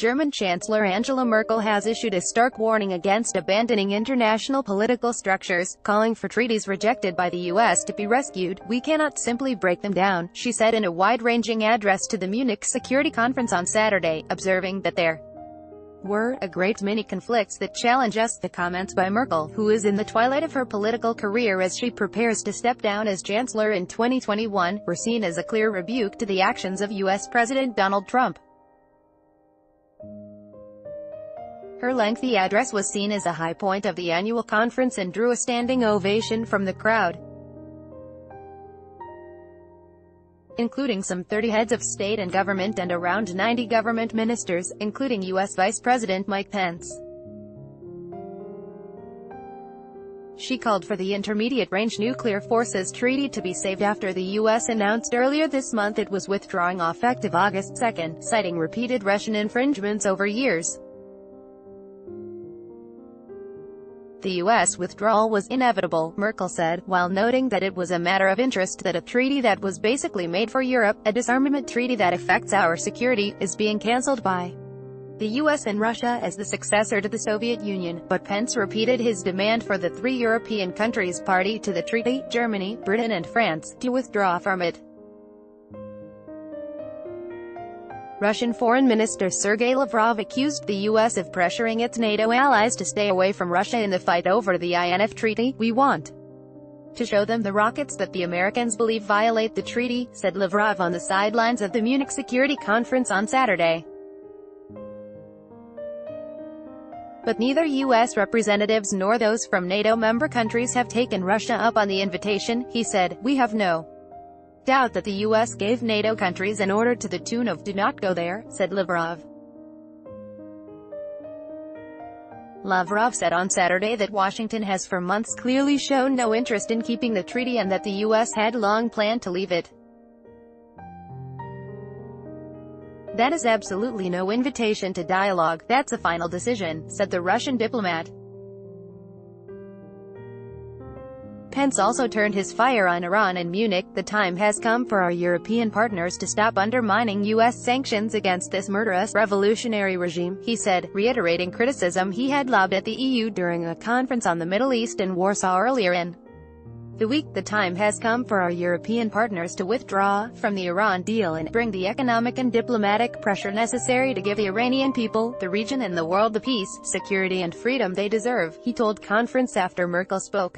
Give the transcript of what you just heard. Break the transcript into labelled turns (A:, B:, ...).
A: German Chancellor Angela Merkel has issued a stark warning against abandoning international political structures, calling for treaties rejected by the US to be rescued. "We cannot simply break them down," she said in a wide-ranging address to the Munich Security Conference on Saturday, observing that there were a great many conflicts that challenge us. The comments by Merkel, who is in the twilight of her political career as she prepares to step down as Chancellor in 2021, were seen as a clear rebuke to the actions of US President Donald Trump. Her lengthy address was seen as a high point of the annual conference and drew a standing ovation from the crowd, including some 30 heads of state and government and around 90 government ministers, including U.S. Vice President Mike Pence. She called for the Intermediate-Range Nuclear Forces Treaty to be saved after the U.S. announced earlier this month it was withdrawing effective August 2, citing repeated Russian infringements over years. The U.S. withdrawal was inevitable, Merkel said, while noting that it was a matter of interest that a treaty that was basically made for Europe, a disarmament treaty that affects our security, is being cancelled by the U.S. and Russia as the successor to the Soviet Union. But Pence repeated his demand for the three European countries party to the treaty, Germany, Britain and France, to withdraw from it. Russian Foreign Minister Sergei Lavrov accused the U.S. of pressuring its NATO allies to stay away from Russia in the fight over the INF treaty. "We want to show them the rockets that the Americans believe violate the treaty," said Lavrov on the sidelines of the Munich Security Conference on Saturday. But neither U.S. representatives nor those from NATO member countries have taken Russia up on the invitation, he said. "We have no doubt that the U.S. gave NATO countries an order to the tune of 'do not go there,'" said Lavrov. Lavrov said on Saturday that Washington has for months clearly shown no interest in keeping the treaty and that the U.S. had long planned to leave it. "That is absolutely no invitation to dialogue, that's a final decision," said the Russian diplomat. Pence also turned his fire on Iran in Munich. "The time has come for our European partners to stop undermining U.S. sanctions against this murderous, revolutionary regime," he said, reiterating criticism he had lobbed at the EU during a conference on the Middle East in Warsaw earlier in the week. "The time has come for our European partners to withdraw from the Iran deal and bring the economic and diplomatic pressure necessary to give the Iranian people, the region and the world the peace, security and freedom they deserve," he told conference after Merkel spoke.